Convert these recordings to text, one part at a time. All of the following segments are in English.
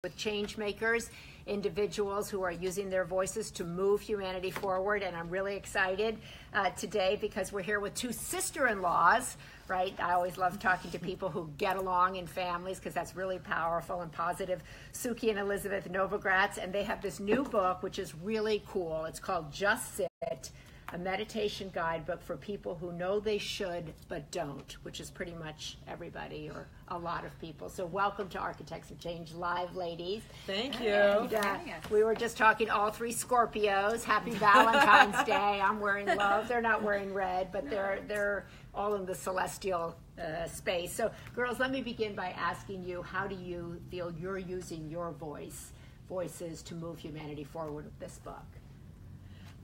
with change makers, individuals who are using their voices to move humanity forward. And I'm really excited today because we're here with two sister-in-laws, right? I always love talking to people who get along in families because that's really powerful and positive. Sukey and Elizabeth Novogratz, and they have this new book, which is really cool. It's called Just Sit, a meditation guidebook for people who know they should but don't, which is pretty much everybody or a lot of people. So welcome to Architects of Change Live, ladies. Thank you. And, we were just talking, all three Scorpios. Happy Valentine's Day. I'm wearing love. They're not wearing red, but they're all in the celestial space. So girls, let me begin by asking you, how do you feel you're using your voices to move humanity forward with this book?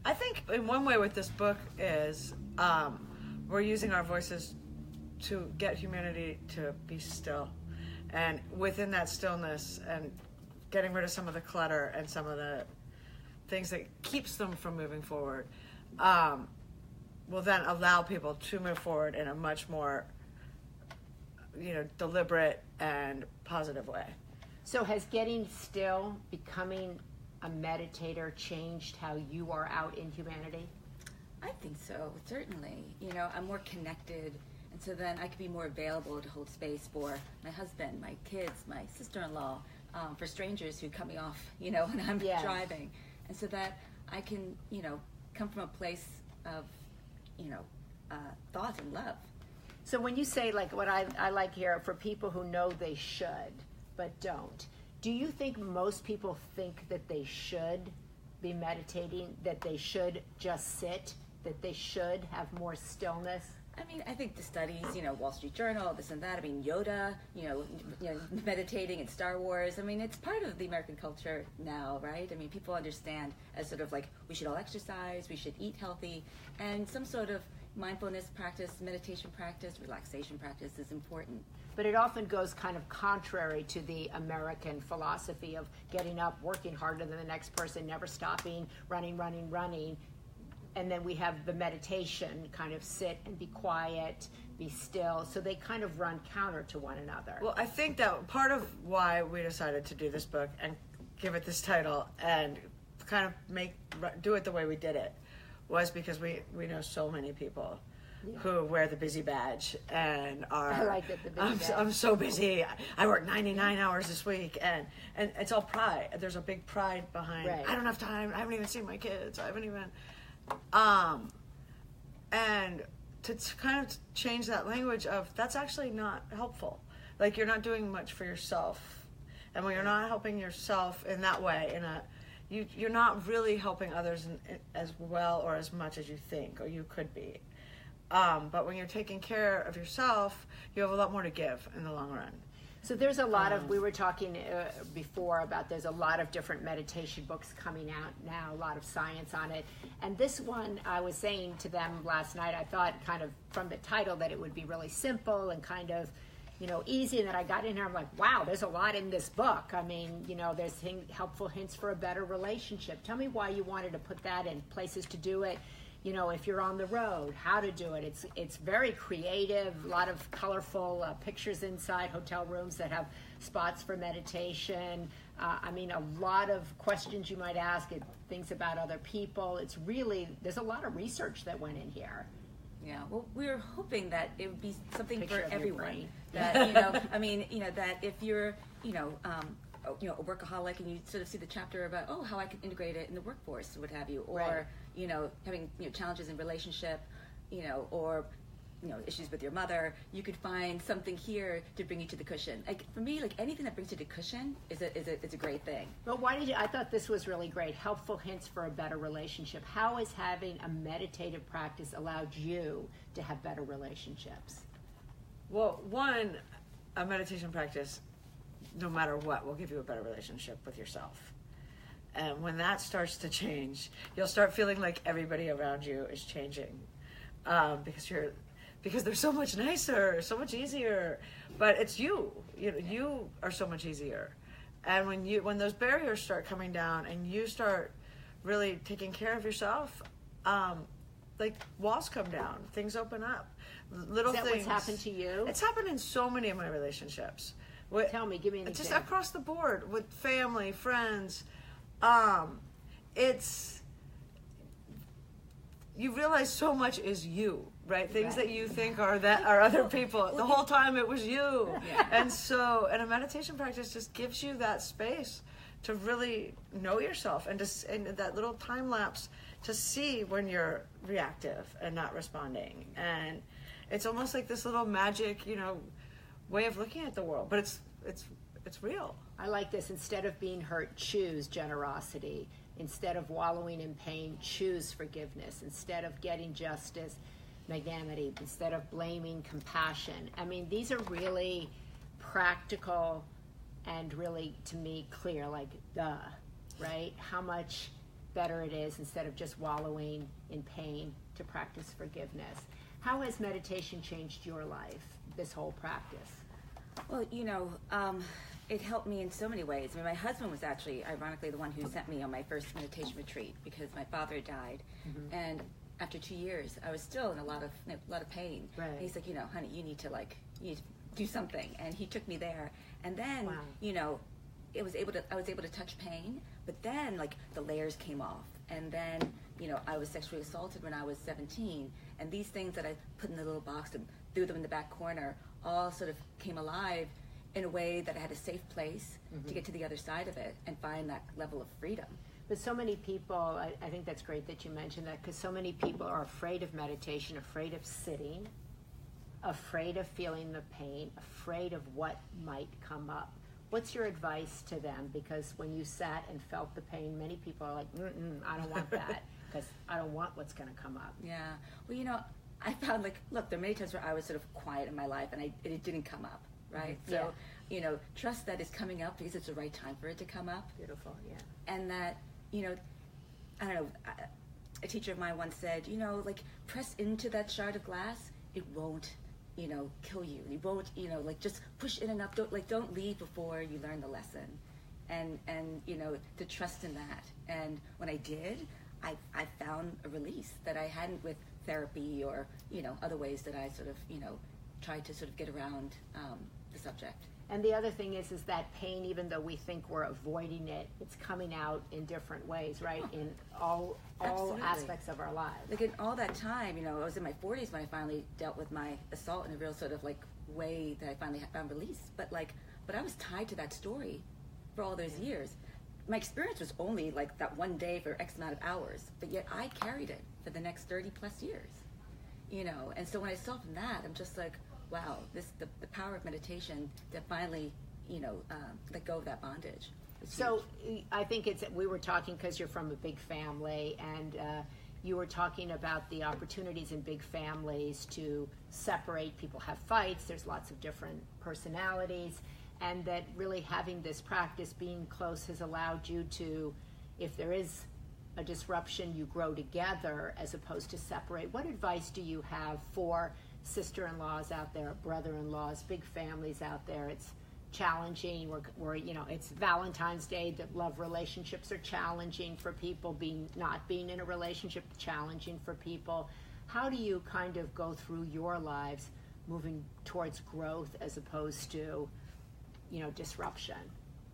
I think in one way with this book is we're using our voices to get humanity to be still. And within that stillness and getting rid of some of the clutter and some of the things that keeps them from moving forward will then allow people to move forward in a much more deliberate and positive way. So has getting still, becoming a meditator, changed how you are out in humanity? I think so, certainly. I'm more connected, and so then I could be more available to hold space for my husband, my kids, my sister-in-law, for strangers who cut me off, when I'm driving. And so that I can, come from a place of, thought and love. So when you say, like, what I like here, for people who know they should but don't, do you think most people think that they should be meditating, that they should just sit, that they should have more stillness? I think the studies, Wall Street Journal, this and that. Yoda, meditating in Star Wars. It's part of the American culture now, right? People understand as sort of like we should all exercise, we should eat healthy, and some sort of mindfulness practice, meditation practice, relaxation practice is important. But it often goes kind of contrary to the American philosophy of getting up, working harder than the next person, never stopping, running. And then we have the meditation, kind of sit and be quiet, be still. So they kind of run counter to one another. Well, I think that part of why we decided to do this book and give it this title and kind of do it the way we did it was because we know so many people who wear the busy badge and are, I like that, the busy badge. I'm so busy, I work 99 hours this week, and it's all pride. There's a big pride behind, I don't have time, I haven't even seen my kids, I haven't even, and to kind of change that language of, that's actually not helpful. Like, you're not doing much for yourself, and when you're not helping yourself in that way, you're not really helping others as well or as much as you think or you could be. But when you're taking care of yourself, you have a lot more to give in the long run. So there's a lot of, we were talking before about there's a lot of different meditation books coming out now, a lot of science on it. And this one, I was saying to them last night, I thought kind of from the title that it would be really simple and kind of, easy. And then I got in here, I'm like, wow, there's a lot in this book. There's helpful hints for a better relationship. Tell me why you wanted to put that in, places to do it. If you're on the road, how to do it. It's very creative, a lot of colorful pictures inside, hotel rooms that have spots for meditation. A lot of questions you might ask, things about other people. It's really, there's a lot of research that went in here. Yeah, well, we were hoping that it would be something Picture for everyone. That, that if you're, a workaholic and you sort of see the chapter about, how I can integrate it in the workforce, what have you, or, having, challenges in relationship, or, issues with your mother, you could find something here to bring you to the cushion. Like, for me, anything that brings you to the cushion is a great thing. But I thought this was really great. Helpful hints for a better relationship. How has having a meditative practice allowed you to have better relationships? Well, one, a meditation practice, no matter what, will give you a better relationship with yourself. And when that starts to change, you'll start feeling like everybody around you is changing, because they're so much nicer, so much easier. But it's you are so much easier. And when those barriers start coming down and you start really taking care of yourself, walls come down, things open up. Little Is that things. what's happened to you? It's happened in so many of my relationships. Tell me, give me an just example. across the board with family, friends. It's, you realize so much is you, right? Things that you think are other people. The whole time it was you. And a meditation practice just gives you that space to really know yourself, and that little time lapse to see when you're reactive and not responding. And it's almost like this little magic, way of looking at the world. But it's real. I like this. Instead of being hurt, choose generosity. Instead of wallowing in pain, choose forgiveness. Instead of getting justice, magnanimity. Instead of blaming, compassion. I mean, these are really practical and really, to me, clear, like, duh, right? How much better it is, instead of just wallowing in pain, to practice forgiveness. How has meditation changed your life, this whole practice? Well, it helped me in so many ways. I mean, my husband was actually, ironically, the one who sent me on my first meditation retreat, because my father died. Mm-hmm. And after 2 years, I was still in a lot of pain. Right. And he's like, honey, you need to do something. And he took me there. And then, wow. I was able to touch pain, but then like the layers came off. And then, I was sexually assaulted when I was 17. And these things that I put in the little box and threw them in the back corner all sort of came alive in a way that I had a safe place to get to the other side of it and find that level of freedom. But so many people, I think that's great that you mentioned that, because so many people are afraid of meditation, afraid of sitting, afraid of feeling the pain, afraid of what might come up. What's your advice to them? Because when you sat and felt the pain, many people are like, I don't want that, because I don't want what's going to come up. Yeah. Well, I found, look, there are many times where I was sort of quiet in my life and it didn't come up, right? Mm-hmm. So, trust that it's coming up because it's the right time for it to come up. Beautiful, yeah. And that, I don't know, a teacher of mine once said, press into that shard of glass, it won't, kill you. It won't, just push in and up. Don't leave before you learn the lesson. And to trust in that. And when I did, I found a release that I hadn't with therapy or, other ways that I sort of, tried to sort of get around the subject. And the other thing is that pain, even though we think we're avoiding it, it's coming out in different ways, right? In all aspects of our lives. Like in all that time, I was in my 40s when I finally dealt with my assault in a real sort of way that I finally found release. But I was tied to that story for all those years. My experience was only that one day for X amount of hours, but yet I carried it for the next 30 plus years, And so when I softened that, I'm just like, wow, the power of meditation to finally, let go of that bondage. So I think we were talking because you're from a big family, and you were talking about the opportunities in big families to separate. People have fights. There's lots of different personalities. And that really having this practice, being close, has allowed you to, if there is a disruption, you grow together as opposed to separate. What advice do you have for sister-in-laws out there, brother-in-laws, big families out there? It's challenging. We're it's Valentine's Day. That love relationships are challenging for people. Not being in a relationship, challenging for people. How do you kind of go through your lives moving towards growth as opposed to disruption?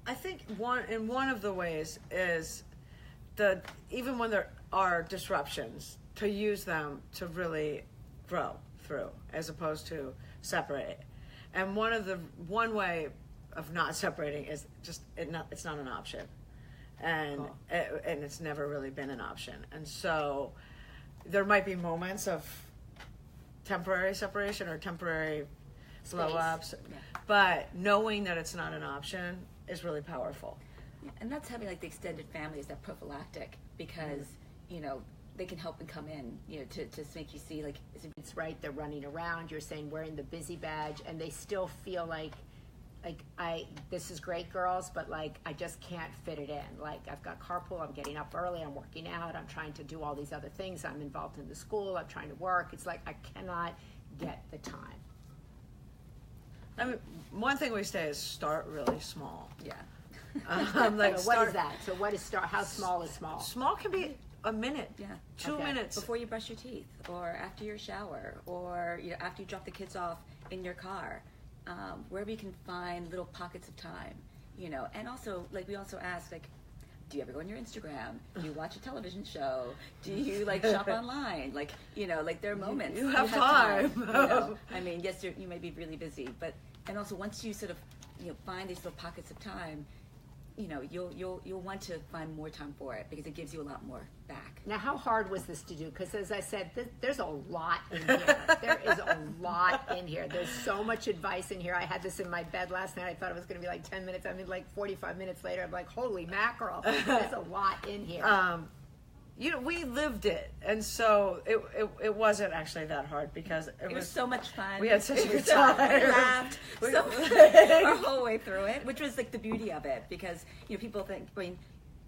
I think one of the ways is even when there are disruptions, to use them to really grow through as opposed to separate. And one way of not separating is just it's not an option, and and it's never really been an option. And so there might be moments of temporary separation or temporary blow ups, but knowing that it's not an option is really powerful. And that's having the extended family is that prophylactic, because they can help and come in, to make you see it's right. They're running around. You're saying wearing the busy badge, and they still feel like this is great, girls, but I just can't fit it in. I've got carpool. I'm getting up early. I'm working out. I'm trying to do all these other things. I'm involved in the school. I'm trying to work. It's I cannot get the time. I mean, one thing we say is start really small. Yeah. So what is that? So what is start? How small is small? Small can be a minute, 2 minutes before you brush your teeth, or after your shower, or after you drop the kids off in your car. wherever you can find little pockets of time, and also like we also ask like, do you ever go on your Instagram? Do you watch a television show? Do you like shop online? Like, like there are moments. You have time. I mean, yes, you may be really busy, and also once you sort of, find these little pockets of time, you'll want to find more time for it because it gives you a lot more back. Now, how hard was this to do? Because as I said, there's a lot in here. There is a lot in here. There's so much advice in here. I had this in my bed last night. I thought it was going to be like 10 minutes. I mean, like 45 minutes later, I'm like, holy mackerel. There's a lot in here. We lived it, and so it wasn't actually that hard because it was so much fun. We had such a good time. We laughed our whole way through it, which was like the beauty of it, because people think,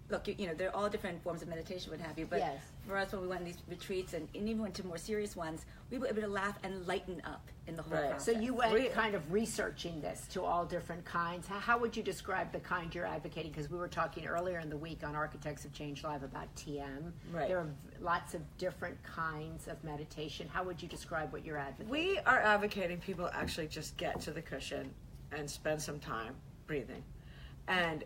look, there are all different forms of meditation, what have you, but yes. For us, when we went on these retreats and even went to more serious ones, we were able to laugh and lighten up in the whole process. So you went kind of researching this to all different kinds. How would you describe the kind you're advocating? Because we were talking earlier in the week on Architects of Change Live about TM. Right. There are lots of different kinds of meditation. How would you describe what you're advocating? We are advocating people actually just get to the cushion and spend some time breathing. And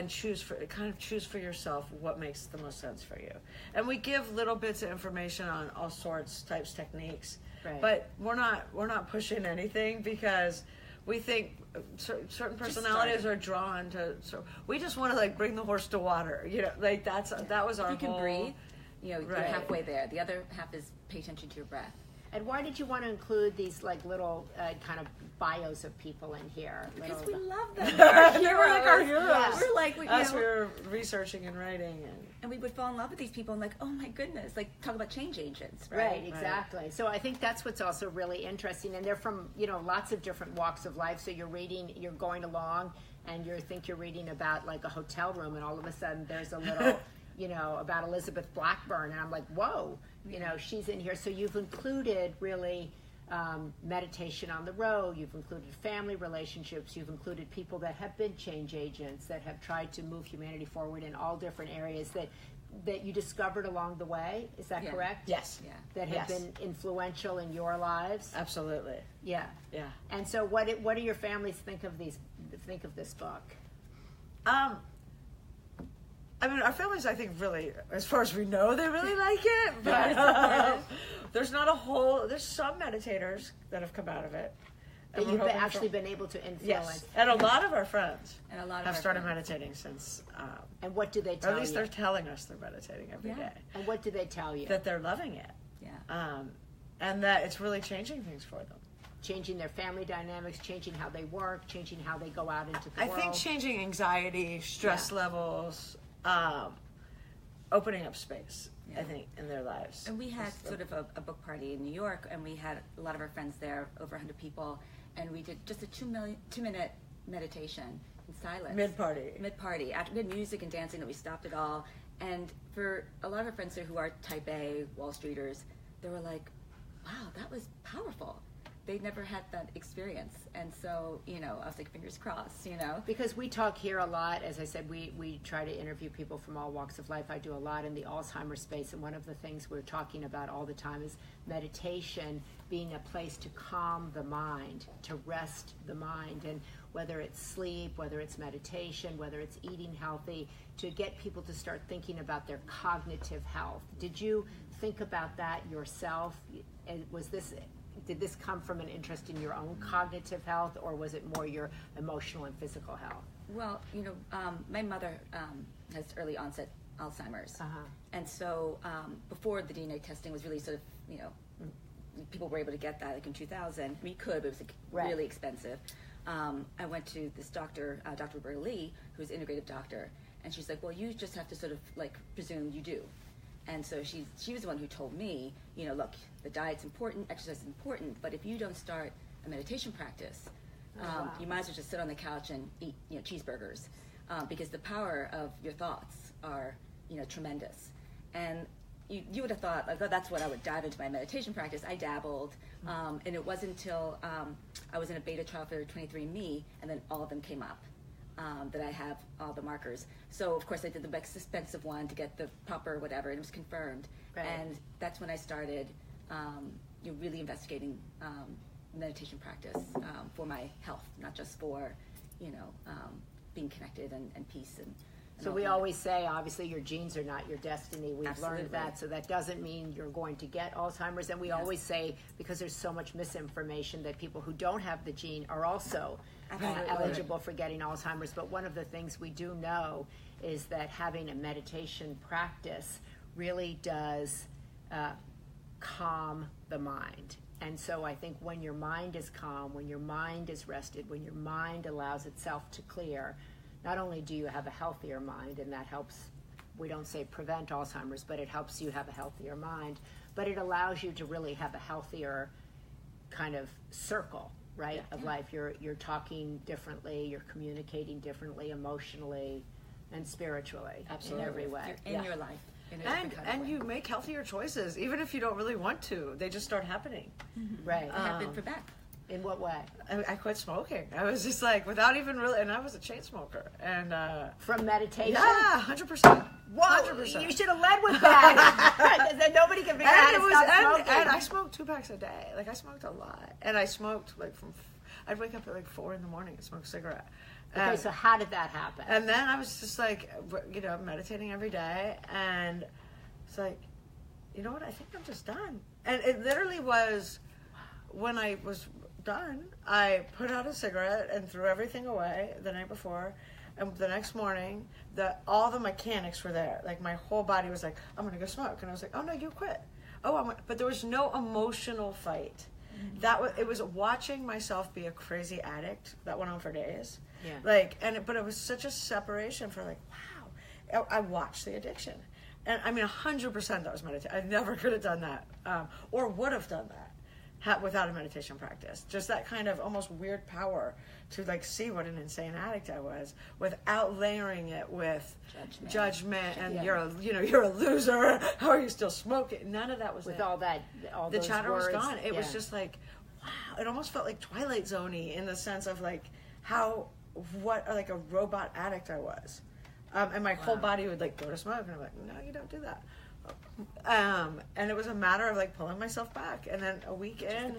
choose for yourself what makes the most sense for you. And we give little bits of information on all sorts, types, techniques, but we're not pushing anything because we think certain personalities are drawn to. So we just want to like bring the horse to water. That was our if you whole. Can breathe. You're halfway there. The other half is pay attention to your breath. And why did you want to include these like little kind of bios of people in here? Because we love them. They were like our heroes. Yes. We're like, we were researching and writing, and we would fall in love with these people and like, oh my goodness, like talk about change agents, right? Right, exactly. Right. So I think that's what's also really interesting, and they're from lots of different walks of life. So you're going along, and you think you're reading about like a hotel room, and all of a sudden there's a little. About Elizabeth Blackburn, and I'm like, whoa, she's in here. So you've included really meditation on the road, you've included family relationships, you've included people that have been change agents, that have tried to move humanity forward in all different areas that you discovered along the way. Is that correct? Yes. Yeah. That have been influential in your lives? Absolutely. Yeah. Yeah. And so what do your families think of this book? I mean, our families, I think, really, as far as we know, they really like it. But there's some meditators that have come out of it. That you've actually been able to influence. Yes, and a lot of our friends have started meditating since. And what do they tell you? At least they're telling us they're meditating every day. And what do they tell you? That they're loving it. Yeah. And that it's really changing things for them. Changing their family dynamics, changing how they work, changing how they go out into the world. I think changing anxiety, stress levels, opening up space, I think, in their lives. And we had sort of a book party in New York, and we had a lot of our friends there, over 100 people, and we did just a 2-minute meditation in silence. Mid-party. After we had music and dancing, that we stopped it all. And for a lot of our friends there who are type A, Wall Streeters, they were like, wow, that was powerful. They'd never had that experience. And so, I was like, fingers crossed, Because we talk here a lot, as I said, we try to interview people from all walks of life. I do a lot in the Alzheimer's space, and one of the things we're talking about all the time is meditation being a place to calm the mind, to rest the mind, and whether it's sleep, whether it's meditation, whether it's eating healthy, to get people to start thinking about their cognitive health. Did you think about that yourself? And did this come from an interest in your own cognitive health, or was it more your emotional and physical health? Well, my mother has early onset Alzheimer's. And so before the DNA testing was really sort of, people were able to get that like in 2000. We could, but it was really expensive. I went to this doctor, Dr. Roberta Lee, who's an integrative doctor, and she's like, well, you just have to sort of like presume you do. And so she was the one who told me, look, the diet's important, exercise is important, but if you don't start a meditation practice, you might as well just sit on the couch and eat, cheeseburgers, because the power of your thoughts are, tremendous. And you would have thought, like, oh, that's what I would dive into my meditation practice. I dabbled, and it wasn't until I was in a beta trial for 23andMe, and then all of them came up. That I have all the markers. So, of course, I did the most expensive one to get the proper whatever, and it was confirmed. Right. And that's when I started really investigating meditation practice for my health, not just for, being connected and peace and so we always say, obviously, your genes are not your destiny. We've Absolutely. learned that, so that doesn't mean you're going to get Alzheimer's. And we always say, because there's so much misinformation, that people who don't have the gene are also eligible for getting Alzheimer's. But one of the things we do know is that having a meditation practice really does calm the mind. And so I think when your mind is calm, when your mind is rested, when your mind allows itself to clear, not only do you have a healthier mind, and that helps, we don't say prevent Alzheimer's, but it helps you have a healthier mind, but it allows you to really have a healthier kind of circle, right, of life. You're talking differently, you're communicating differently emotionally and spiritually. Absolutely. In every way. You're in your life. And you make healthier choices, even if you don't really want to. They just start happening. Right. What happened for Beth? In what way? I quit smoking. I was just like, without even really, and I was a chain smoker. And from meditation? Yeah, 100%. Whoa, 100%. you should have led with that. Then nobody can figure out how to stop smoking. And I smoked 2 packs a day. Like, I smoked a lot. And I smoked, like, I'd wake up at, like, 4 in the morning and smoke a cigarette. Okay, so how did that happen? And then I was just, like, meditating every day. And it's like, you know what? I think I'm just done. And it literally was, when I was done, I put out a cigarette and threw everything away the night before, and the next morning all the mechanics were there. Like, my whole body was like, I'm gonna go smoke, and I was like, oh no, you quit. But there was no emotional fight. It was watching myself be a crazy addict that went on for days. But it was such a separation for, like, wow. I watched the addiction, and I mean 100% that was meditation. I never could have done that, or would have done that without a meditation practice. Just that kind of almost weird power to, like, see what an insane addict I was without layering it with judgment and you're a loser. How are you still smoking? None of that was with it. all the those chatter words. was gone. It was just like, wow. It almost felt like Twilight Zone-y in the sense of, like, like a robot addict I was. And my whole body would, like, go to smoke, and I'm like, no, you don't do that. And it was a matter of, like, pulling myself back, and then a week in,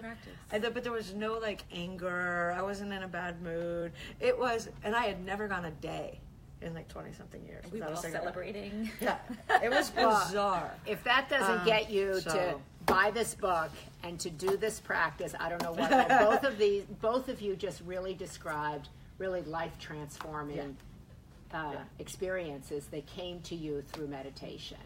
but there was no, like, anger. I wasn't in a bad mood. It was, and I had never gone a day in, like, 20-something years. We were all celebrating. Yeah, it was bizarre. If that doesn't get you to buy this book and to do this practice, I don't know what. Both of you just really described really life transforming experiences that came to you through meditation.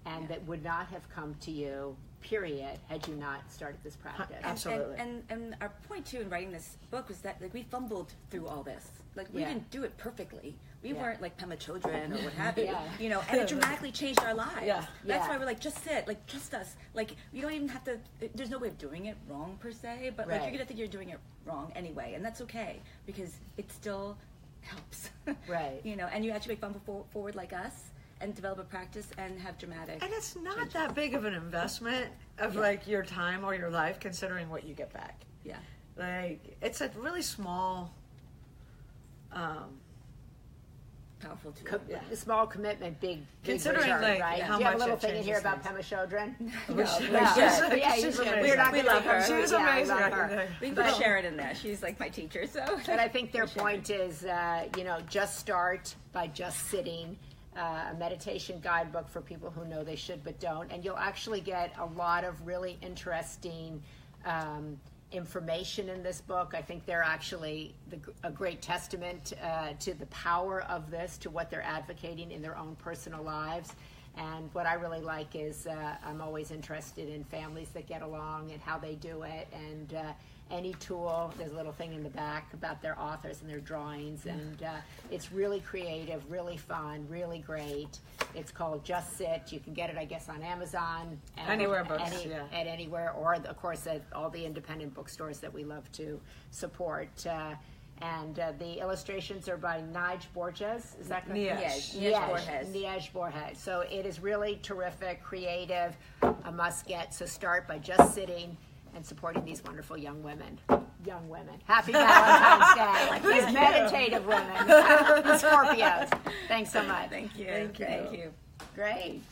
And that would not have come to you, period, had you not started this practice. Absolutely. And our point, too, in writing this book was that, like, we fumbled through all this. Like, we didn't do it perfectly. We weren't, like, Pema Chodron or what have you. And it dramatically changed our lives. That's why we're like, just sit, like, trust us. Like, you don't even have to, there's no way of doing it wrong, per se, but, like, you're going to think you're doing it wrong anyway. And that's okay, because it still helps. Right. And you actually fumble forward like us, and develop a practice and have dramatic and it's not that big of an investment of like your time or your life, considering what you get back. Like, it's a really small powerful tool. Small commitment, big considering return, like right? how Do you have a much little it thing in here changes about Pema Chodron? She's amazing. We're not we love her. She's amazing. We can put Sharon in there. She's like my teacher. So, but I think their point is, just start by just sitting. A meditation guidebook for people who know they should but don't, and you'll actually get a lot of really interesting information in this book. I think they're actually a great testament to the power of this, to what they're advocating in their own personal lives. And what I really like is I'm always interested in families that get along and how they do it, and any tool. There's a little thing in the back about their authors and their drawings, and it's really creative, really fun, really great. It's called Just Sit. You can get it, I guess, on Amazon. Anywhere books, at anywhere, or of course at all the independent bookstores that we love to support. And the illustrations are by Nige Borges. Is that correct? Nige Borges. So it is really terrific, creative, a must get. So start by just sitting and supporting these wonderful young women. Happy Valentine's Day. These meditative women. Scorpios. Thanks so much. Thank you. Thank you. Great.